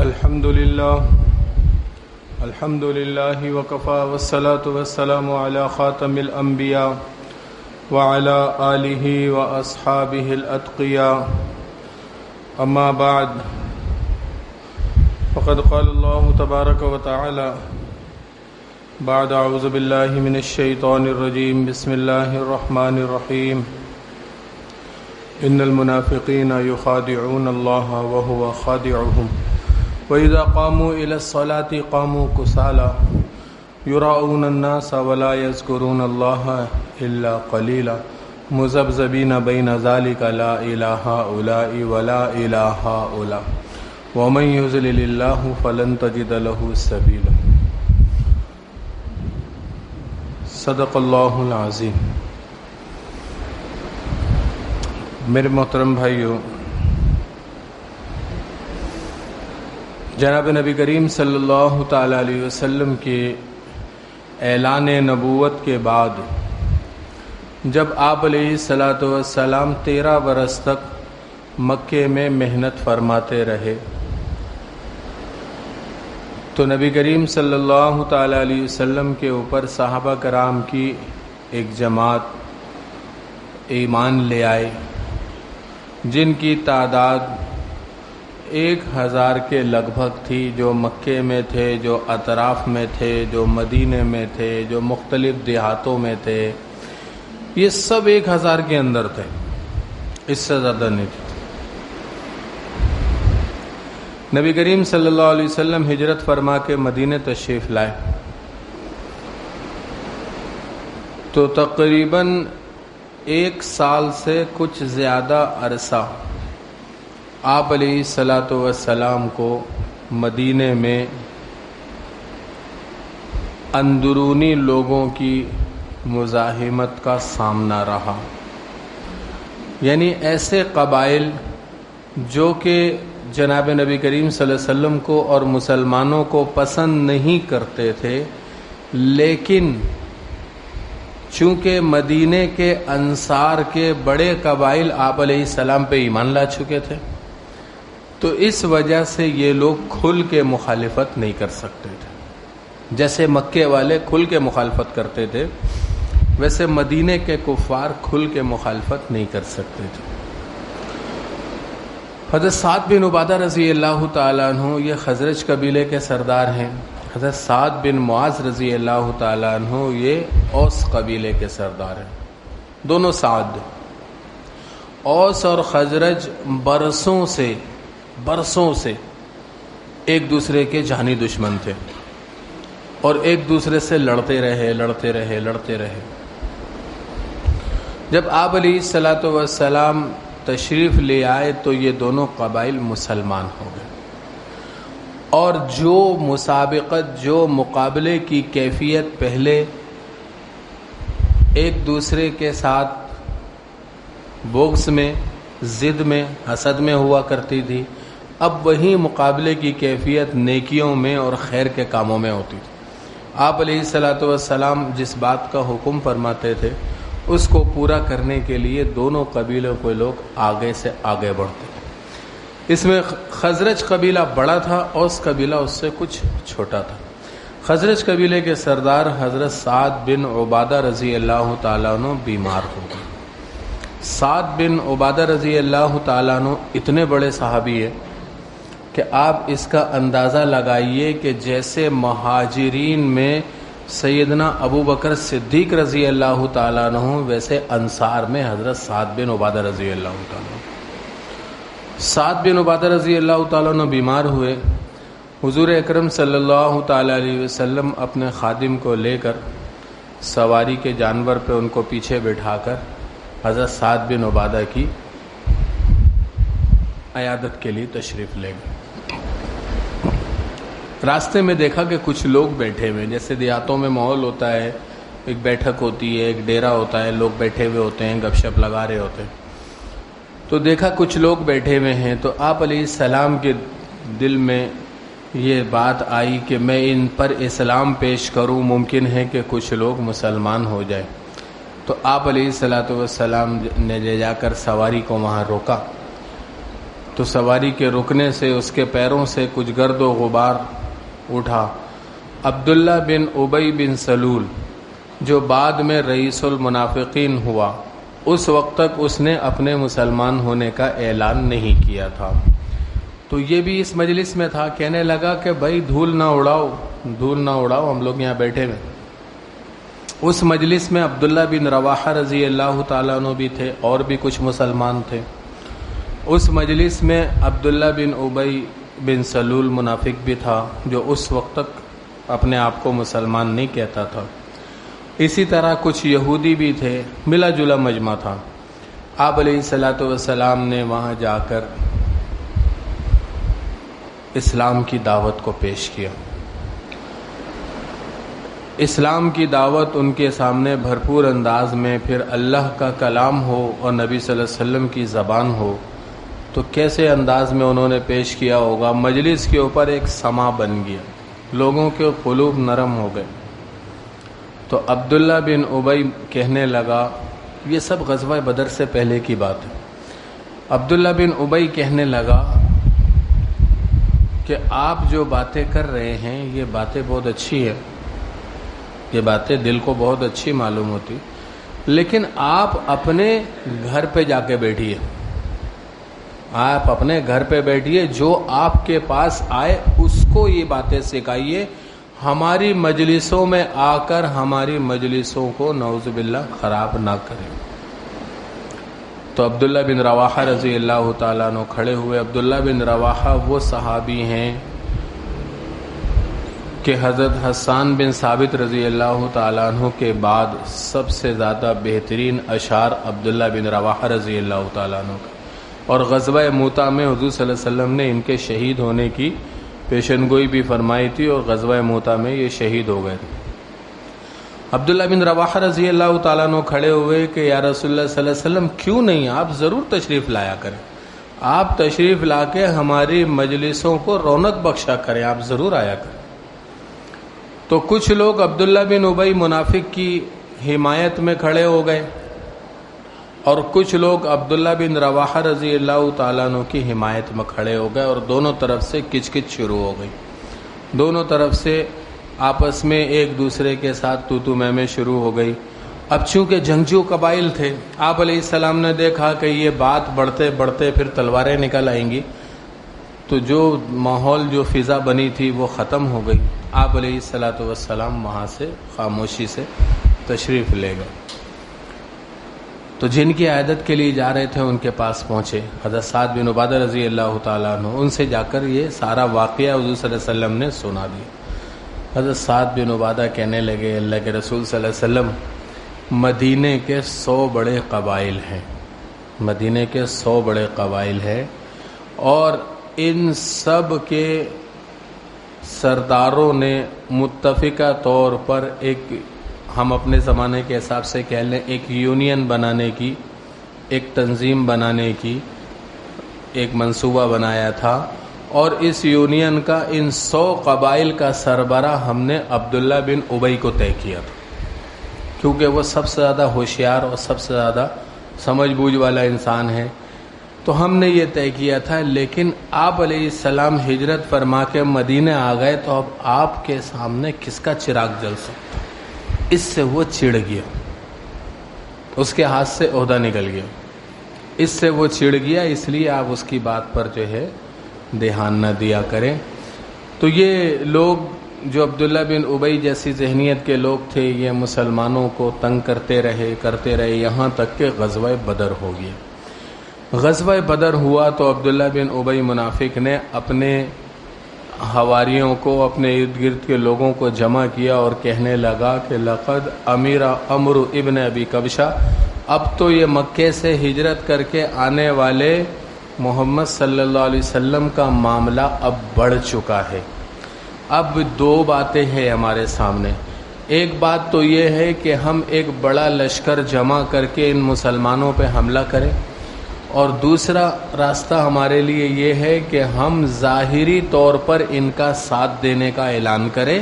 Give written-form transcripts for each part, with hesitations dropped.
الحمد لله وكفى والصلاة والسلام على خاتم الأنبياء وعلى آله وأصحابه الأتقياء أما بعد فقد قال الله تبارك وتعالى بعد أعوذ بالله من الشيطان الرجيم بسم الله الرحمن الرحيم إن المنافقين يخادعون الله وهو خادعهم وإذا قاموا إلى الصلاة قاموا كسالى يراؤون الناس ولا يذكرون الله إلا قليلا مذبذبين بين ذلك لا إله هؤلاء ولا إله هؤلاء ومن يضلل الله فلن تجد له سبيلا صدق اللہ العظیم۔ میرے محترم بھائیو، جناب نبی کریم صلی اللہ تعالی علیہ وسلم کے اعلان نبوت کے بعد جب آپ علیہ الصلاۃ والسلام 13 برس تک مکے میں محنت فرماتے رہے تو نبی کریم صلی اللہ تعالی علیہ وسلم کے اوپر صحابہ کرام کی ایک جماعت ایمان لے آئے، جن کی تعداد 1000 کے لگ بھگ تھی، جو مکے میں تھے، جو اطراف میں تھے، جو مدینے میں تھے، جو مختلف دیہاتوں میں تھے، یہ سب 1000 کے اندر تھے، اس سے زیادہ نہیں تھے۔ نبی کریم صلی اللہ علیہ وسلم ہجرت فرما کے مدینے تشریف لائے تو تقریباً 1 سال سے کچھ زیادہ عرصہ آپ علیہ الصلاۃ والسلام کو مدینے میں اندرونی لوگوں کی مزاحمت کا سامنا رہا، یعنی ایسے قبائل جو کہ جناب نبی کریم صلی اللہ علیہ وسلم کو اور مسلمانوں کو پسند نہیں کرتے تھے، لیکن چونکہ مدینے کے انصار کے بڑے قبائل آپ علیہ السلام پہ ایمان لا چکے تھے تو اس وجہ سے یہ لوگ کھل کے مخالفت نہیں کر سکتے تھے۔ جیسے مکے والے کھل کے مخالفت کرتے تھے، ویسے مدینے کے کفار کھل کے مخالفت نہیں کر سکتے تھے۔ حضرت سعد بن عبادہ رضی اللہ تعالیٰ عنہ یہ خزرج قبیلے کے سردار ہیں، حضرت سعد بن معاذ رضی اللہ تعالیٰ عنہ یہ اوس قبیلے کے سردار ہیں، دونوں سعد۔ اوس اور خزرج برسوں سے ایک دوسرے کے جانی دشمن تھے اور ایک دوسرے سے لڑتے رہے۔ جب آپ علیہ الصلاۃ والسلام تشریف لے آئے تو یہ دونوں قبائل مسلمان ہو گئے، اور جو مسابقت، جو مقابلے کی کیفیت پہلے ایک دوسرے کے ساتھ بغض میں، ضد میں، حسد میں ہوا کرتی تھی، اب وہی مقابلے کی کیفیت نیکیوں میں اور خیر کے کاموں میں ہوتی تھی۔ آپ علیہ الصلاۃ والسلام جس بات کا حکم فرماتے تھے اس کو پورا کرنے کے لیے دونوں قبیلوں کے لوگ آگے سے آگے بڑھتے تھے۔ اس میں خزرج قبیلہ بڑا تھا، اوس قبیلہ اس سے کچھ چھوٹا تھا۔ خزرج قبیلے کے سردار حضرت سعد بن عبادہ رضی اللہ تعالیٰ عنہ بیمار ہو گئے۔ سعد بن عبادہ رضی اللہ تعالیٰ عنہ اتنے بڑے صحابی ہیں کہ آپ اس کا اندازہ لگائیے کہ جیسے مہاجرین میں سیدنا ابو بکر صدیق رضی اللہ تعالیٰ عنہ، ویسے انصار میں حضرت سعد بن عبادہ رضی اللہ تعالیٰ عنہ۔ سعد بن عبادہ رضی اللہ تعالیٰ عنہ بیمار ہوئے، حضور اکرم صلی اللہ تعالیٰ علیہ وسلم اپنے خادم کو لے کر سواری کے جانور پہ ان کو پیچھے بٹھا کر حضرت سعد بن عبادہ کی عیادت کے لیے تشریف لے گئے۔ راستے میں دیکھا کہ کچھ لوگ بیٹھے ہوئے، جیسے دیہاتوں میں ماحول ہوتا ہے، ایک بیٹھک ہوتی ہے، ایک ڈیرا ہوتا ہے، لوگ بیٹھے ہوئے ہوتے ہیں، گپ شپ لگا رہے ہوتے ہیں، تو دیکھا کچھ لوگ بیٹھے ہوئے ہیں تو آپ علیہ السلام کے دل میں یہ بات آئی کہ میں ان پر اسلام پیش کروں، ممکن ہے کہ کچھ لوگ مسلمان ہو جائیں۔ تو آپ علیہ الصلاۃ والسلام نے لے جا کر سواری کو وہاں روکا تو سواری کے رکنے سے اس کے پیروں سے کچھ گرد و غبار اٹھا۔ عبداللہ بن ابی بن سلول جو بعد میں رئیس المنافقین ہوا، اس وقت تک اس نے اپنے مسلمان ہونے کا اعلان نہیں کیا تھا۔ تو یہ بھی اس مجلس میں تھا، کہنے لگا کہ بھائی دھول نہ اڑاؤ، ہم لوگ یہاں بیٹھے ہوئے۔ اس مجلس میں عبداللہ بن رواحہ رضی اللہ تعالیٰ عنہ بھی تھے اور بھی کچھ مسلمان تھے۔ اس مجلس میں عبداللہ بن ابی بن سلول منافق بھی تھا، جو اس وقت تک اپنے آپ کو مسلمان نہیں کہتا تھا۔ اسی طرح کچھ یہودی بھی تھے، ملا جلا مجمع تھا۔ آپ علیہ الصلاۃ والسلام نے وہاں جا کر اسلام کی دعوت کو پیش کیا۔ اسلام کی دعوت ان کے سامنے بھرپور انداز میں، پھر اللہ کا کلام ہو اور نبی صلی اللہ علیہ وسلم کی زبان ہو تو کیسے انداز میں انہوں نے پیش کیا ہوگا۔ مجلس کے اوپر ایک سما بن گیا، لوگوں کے قلوب نرم ہو گئے۔ تو عبداللہ بن ابی کہنے لگا، یہ سب غزوہ بدر سے پہلے کی بات ہے۔ عبداللہ بن ابی کہنے لگا کہ آپ جو باتیں کر رہے ہیں یہ باتیں بہت اچھی ہیں، یہ باتیں دل کو بہت اچھی معلوم ہوتی، لیکن آپ اپنے گھر پہ جا کے بیٹھیے، آپ اپنے گھر پہ بیٹھیے، جو آپ کے پاس آئے اس کو یہ باتیں سکھائیے، ہماری مجلسوں میں آ کر ہماری مجلسوں کو نعوذ باللہ خراب نہ کریں۔ تو عبداللہ بن رواحہ رضی اللہ تعالیٰ عنہ کھڑے ہوئے۔ عبداللہ بن رواحہ وہ صحابی ہیں کہ حضرت حسان بن ثابت رضی اللہ تعالیٰ عنہ کے بعد سب سے زیادہ بہترین اشعار عبداللہ بن رواحہ رضی اللہ تعالیٰ عنہ کا، اور غزوہ موتا میں حضور صلی اللہ علیہ وسلم نے ان کے شہید ہونے کی پیشن گوئی بھی فرمائی تھی، اور غزوہ موتا میں یہ شہید ہو گئے تھے۔ عبداللہ بن رواحہ رضی اللہ تعالیٰ عنہ کھڑے ہوئے کہ یا رسول اللہ صلی اللہ علیہ وسلم کیوں نہیں، آپ ضرور تشریف لایا کریں، آپ تشریف لا کے ہماری مجلسوں کو رونق بخشا کریں، آپ ضرور آیا کریں۔ تو کچھ لوگ عبداللہ بن ابی منافق کی حمایت میں کھڑے ہو گئے، اور کچھ لوگ عبداللہ بن رواحہ رضی اللہ تعالیٰ عنہ کی حمایت میں کھڑے ہو گئے، اور دونوں طرف سے کچ کچ شروع ہو گئی، دونوں طرف سے آپس میں ایک دوسرے کے ساتھ تو میں شروع ہو گئی۔ اب چونکہ جنگجو قبائل تھے، آپ علیہ السلام نے دیکھا کہ یہ بات بڑھتے بڑھتے پھر تلواریں نکل آئیں گی، تو جو ماحول جو فضا بنی تھی وہ ختم ہو گئی۔ آپ علیہ الصلاۃ والسلام وہاں سے خاموشی سے تشریف لے گئے۔ تو جن کی عیادت کے لیے جا رہے تھے ان کے پاس پہنچے حضرت سعد بن عبادہ رضی اللہ تعالیٰ عنہ، ان سے جا کر یہ سارا واقعہ حضور صلی اللہ علیہ وسلم نے سنا دیا۔ حضرت سعد بن عبادہ کہنے لگے، اللہ کے رسول صلی اللہ علیہ وسلم، مدینے کے 100 بڑے قبائل ہیں، مدینے کے 100 بڑے قبائل ہیں، اور ان سب کے سرداروں نے متفقہ طور پر ایک، ہم اپنے زمانے کے حساب سے کہہ لیں، ایک یونین بنانے کی، ایک تنظیم بنانے کی ایک منصوبہ بنایا تھا، اور اس یونین کا ان 100 قبائل کا سربراہ ہم نے عبداللہ بن ابی کو طے کیا تھا، کیونکہ وہ سب سے زیادہ ہوشیار اور سب سے زیادہ سمجھ بوجھ والا انسان ہے۔ تو ہم نے یہ طے کیا تھا، لیکن آپ علیہ السلام ہجرت فرما کے مدینہ آ گئے، تو اب آپ کے سامنے کس کا چراغ جل سکتا؟ اس سے وہ چڑ گیا، اس کے ہاتھ سے عہدہ نکل گیا، اس سے وہ چڑ گیا، اس لیے آپ اس کی بات پر جو ہے دھیان نہ دیا کریں۔ تو یہ لوگ جو عبداللہ بن ابی جیسی ذہنیت کے لوگ تھے، یہ مسلمانوں کو تنگ کرتے رہے یہاں تک کہ غزوہ بدر ہو گیا۔ غزوہ بدر ہوا تو عبداللہ بن ابی منافق نے اپنے حواریوں کو، اپنے ارد گرد کے لوگوں کو جمع کیا اور کہنے لگا کہ لقد امیر عمرو ابن ابی کبشہ، اب تو یہ مکے سے ہجرت کر کے آنے والے محمد صلی اللہ علیہ وسلم کا معاملہ اب بڑھ چکا ہے۔ اب 2 باتیں ہیں ہمارے سامنے، ایک بات تو یہ ہے کہ ہم ایک بڑا لشکر جمع کر کے ان مسلمانوں پہ حملہ کریں، اور دوسرا راستہ ہمارے لیے یہ ہے کہ ہم ظاہری طور پر ان کا ساتھ دینے کا اعلان کریں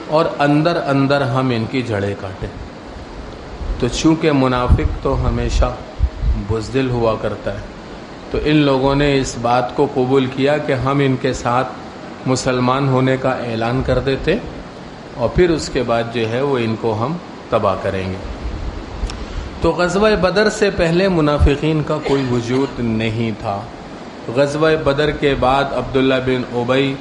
اور اندر اندر ہم ان کی جڑیں کاٹیں۔ تو چونکہ منافق تو ہمیشہ بزدل ہوا کرتا ہے، تو ان لوگوں نے اس بات کو قبول کیا کہ ہم ان کے ساتھ مسلمان ہونے کا اعلان کر دیتے اور پھر اس کے بعد جو ہے وہ ان کو ہم تباہ کریں گے۔ تو غزوہ بدر سے پہلے منافقین کا کوئی وجود نہیں تھا۔ غزوہ بدر کے بعد عبداللہ بن ابی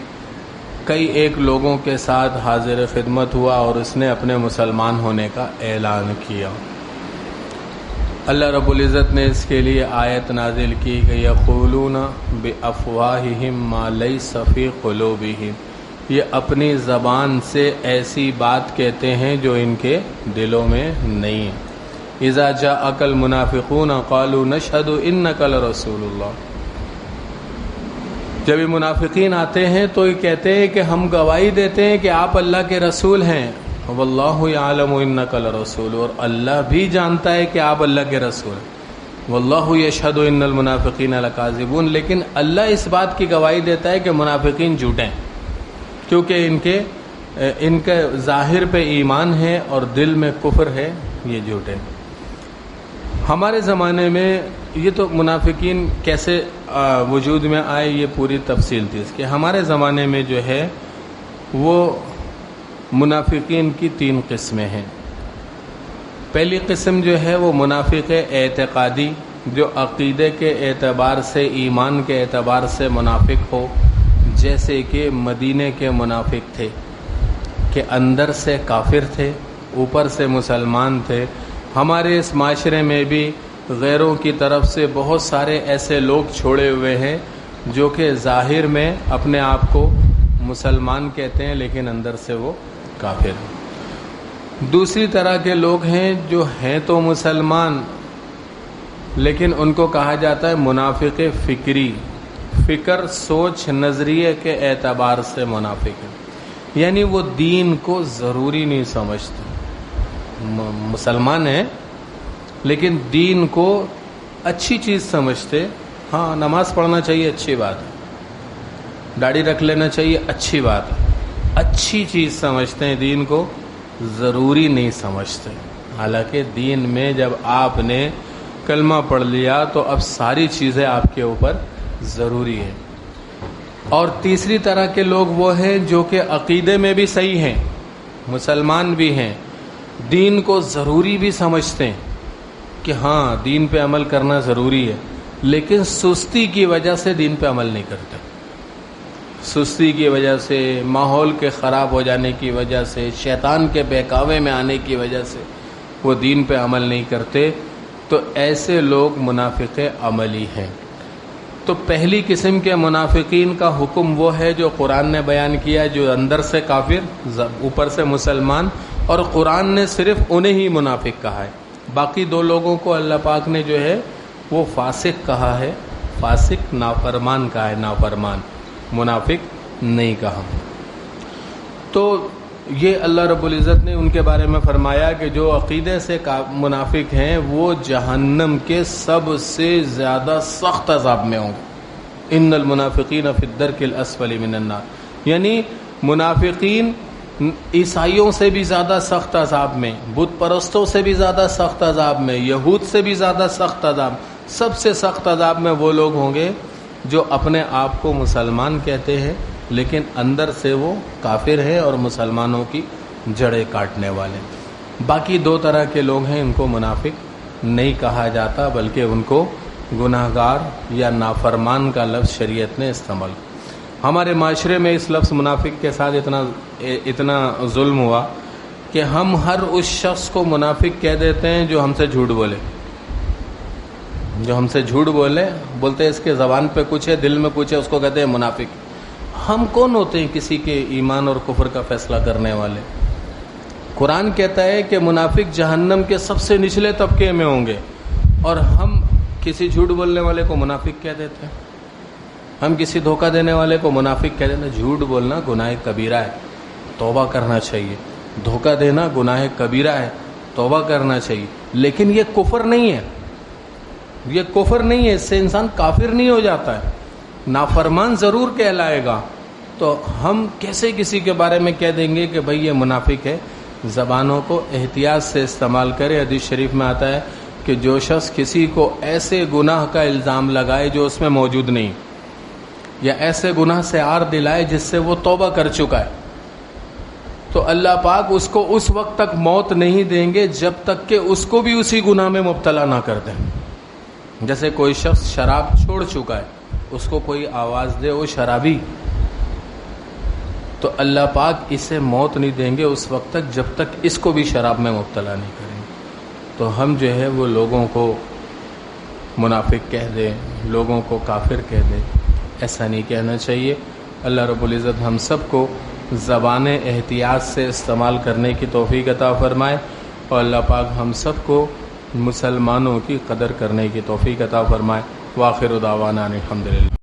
کئی ایک لوگوں کے ساتھ حاضر خدمت ہوا اور اس نے اپنے مسلمان ہونے کا اعلان کیا۔ اللہ رب العزت نے اس کے لیے آیت نازل کی کہ یقولون بافواہہم ما لیس فی قلوبہم، یہ اپنی زبان سے ایسی بات کہتے ہیں جو ان کے دلوں میں نہیں ہے۔ اذا جاءک المنافقون قالوا نشہد انک لرسول اللہ، جب یہ منافقین آتے ہیں تو یہ کہتے ہیں کہ ہم گواہی دیتے ہیں کہ آپ اللہ کے رسول ہیں، واللہ یعلم انک لرسول، اور اللہ بھی جانتا ہے کہ آپ اللہ کے رسول ہیں، واللہ یشہد ان المنافقین لکاذبون، لیکن اللہ اس بات کی گواہی دیتا ہے کہ منافقین جھوٹے ہیں، کیونکہ ان کے ظاہر پہ ایمان ہے اور دل میں کفر ہے، یہ جھوٹے ہیں۔ ہمارے زمانے میں یہ تو منافقین کیسے وجود میں آئے یہ پوری تفصیل تھی اس کی۔ ہمارے زمانے میں جو ہے وہ منافقین کی 3 قسمیں ہیں۔ پہلی قسم جو ہے وہ منافق اعتقادی، جو عقیدے کے اعتبار سے، ایمان کے اعتبار سے منافق ہو، جیسے کہ مدینے کے منافق تھے کہ اندر سے کافر تھے، اوپر سے مسلمان تھے۔ ہمارے اس معاشرے میں بھی غیروں کی طرف سے بہت سارے ایسے لوگ چھوڑے ہوئے ہیں جو کہ ظاہر میں اپنے آپ کو مسلمان کہتے ہیں لیکن اندر سے وہ کافر ہیں۔ دوسری طرح کے لوگ ہیں جو ہیں تو مسلمان لیکن ان کو کہا جاتا ہے منافق فکری، فکر، سوچ، نظریے کے اعتبار سے منافق ہے، یعنی وہ دین کو ضروری نہیں سمجھتے، مسلمان ہیں لیکن دین کو اچھی چیز سمجھتے۔ ہاں نماز پڑھنا چاہیے، اچھی بات ہے، داڑھی رکھ لینا چاہیے، اچھی بات ہے، اچھی چیز سمجھتے ہیں، دین کو ضروری نہیں سمجھتے۔ حالانکہ دین میں جب آپ نے کلمہ پڑھ لیا تو اب ساری چیزیں آپ کے اوپر ضروری ہے۔ اور تیسری طرح کے لوگ وہ ہیں جو کہ عقیدے میں بھی صحیح ہیں، مسلمان بھی ہیں، دین کو ضروری بھی سمجھتے ہیں کہ ہاں دین پہ عمل کرنا ضروری ہے، لیکن سستی کی وجہ سے دین پہ عمل نہیں کرتے، سستی کی وجہ سے، ماحول کے خراب ہو جانے کی وجہ سے، شیطان کے بہکاوے میں آنے کی وجہ سے وہ دین پہ عمل نہیں کرتے، تو ایسے لوگ منافق عملی ہیں۔ تو پہلی قسم کے منافقین کا حکم وہ ہے جو قرآن نے بیان کیا، جو اندر سے کافر، اوپر سے مسلمان، اور قرآن نے صرف انہیں ہی منافق کہا ہے، باقی 2 لوگوں کو اللہ پاک نے جو ہے وہ فاسق کہا ہے، فاسق نافرمان کہا ہے، نافرمان، منافق نہیں کہا۔ تو یہ اللہ رب العزت نے ان کے بارے میں فرمایا کہ جو عقیدے سے منافق ہیں وہ جہنم کے سب سے زیادہ سخت عذاب میں ہوں گے۔ ان المنافقین فی الدرک الاسفل من النار، یعنی منافقین عیسائیوں سے بھی زیادہ سخت عذاب میں، بت پرستوں سے بھی زیادہ سخت عذاب میں، یہود سے بھی زیادہ سخت عذاب، سب سے سخت عذاب میں وہ لوگ ہوں گے جو اپنے آپ کو مسلمان کہتے ہیں لیکن اندر سے وہ کافر ہیں اور مسلمانوں کی جڑیں کاٹنے والے۔ باقی 2 طرح کے لوگ ہیں، ان کو منافق نہیں کہا جاتا بلکہ ان کو گناہگار یا نافرمان کا لفظ شریعت نے استعمال کیا۔ ہمارے معاشرے میں اس لفظ منافق کے ساتھ اتنا ظلم ہوا کہ ہم ہر اس شخص کو منافق کہہ دیتے ہیں جو ہم سے جھوٹ بولے، جو ہم سے جھوٹ بولتے ہیں، اس کے زبان پہ کچھ ہے، دل میں کچھ ہے، اس کو کہتے ہیں منافق۔ ہم کون ہوتے ہیں کسی کے ایمان اور کفر کا فیصلہ کرنے والے؟ قرآن کہتا ہے کہ منافق جہنم کے سب سے نچلے طبقے میں ہوں گے، اور ہم کسی جھوٹ بولنے والے کو منافق کہہ دیتے ہیں، ہم کسی دھوکہ دینے والے کو منافق کہہ دیتے ہیں۔ جھوٹ بولنا گناہ کبیرہ ہے، توبہ کرنا چاہیے، دھوکہ دینا گناہ کبیرہ ہے، توبہ کرنا چاہیے، لیکن یہ کفر نہیں ہے، یہ کفر نہیں ہے، اس سے انسان کافر نہیں ہو جاتا ہے، نافرمان ضرور کہلائے گا۔ تو ہم کیسے کسی کے بارے میں کہہ دیں گے کہ بھئی یہ منافق ہے؟ زبانوں کو احتیاط سے استعمال کرے۔ حدیث شریف میں آتا ہے کہ جو شخص کسی کو ایسے گناہ کا الزام لگائے جو اس میں موجود نہیں، یا ایسے گناہ سے عار دلائے جس سے وہ توبہ کر چکا ہے، تو اللہ پاک اس کو اس وقت تک موت نہیں دیں گے جب تک کہ اس کو بھی اسی گناہ میں مبتلا نہ کر دیں۔ جیسے کوئی شخص شراب چھوڑ چکا ہے، اس کو کوئی آواز دے وہ شرابی، تو اللہ پاک اسے موت نہیں دیں گے اس وقت تک جب تک اس کو بھی شراب میں مبتلا نہیں کریں گے۔ تو ہم جو ہے وہ لوگوں کو منافق کہہ دیں، لوگوں کو کافر کہہ دیں، ایسا نہیں کہنا چاہیے۔ اللہ رب العزت ہم سب کو زبان احتیاط سے استعمال کرنے کی توفیق عطا فرمائے، اور اللہ پاک ہم سب کو مسلمانوں کی قدر کرنے کی توفیق عطا فرمائے۔ وآخر دعوانا الحمدللہ۔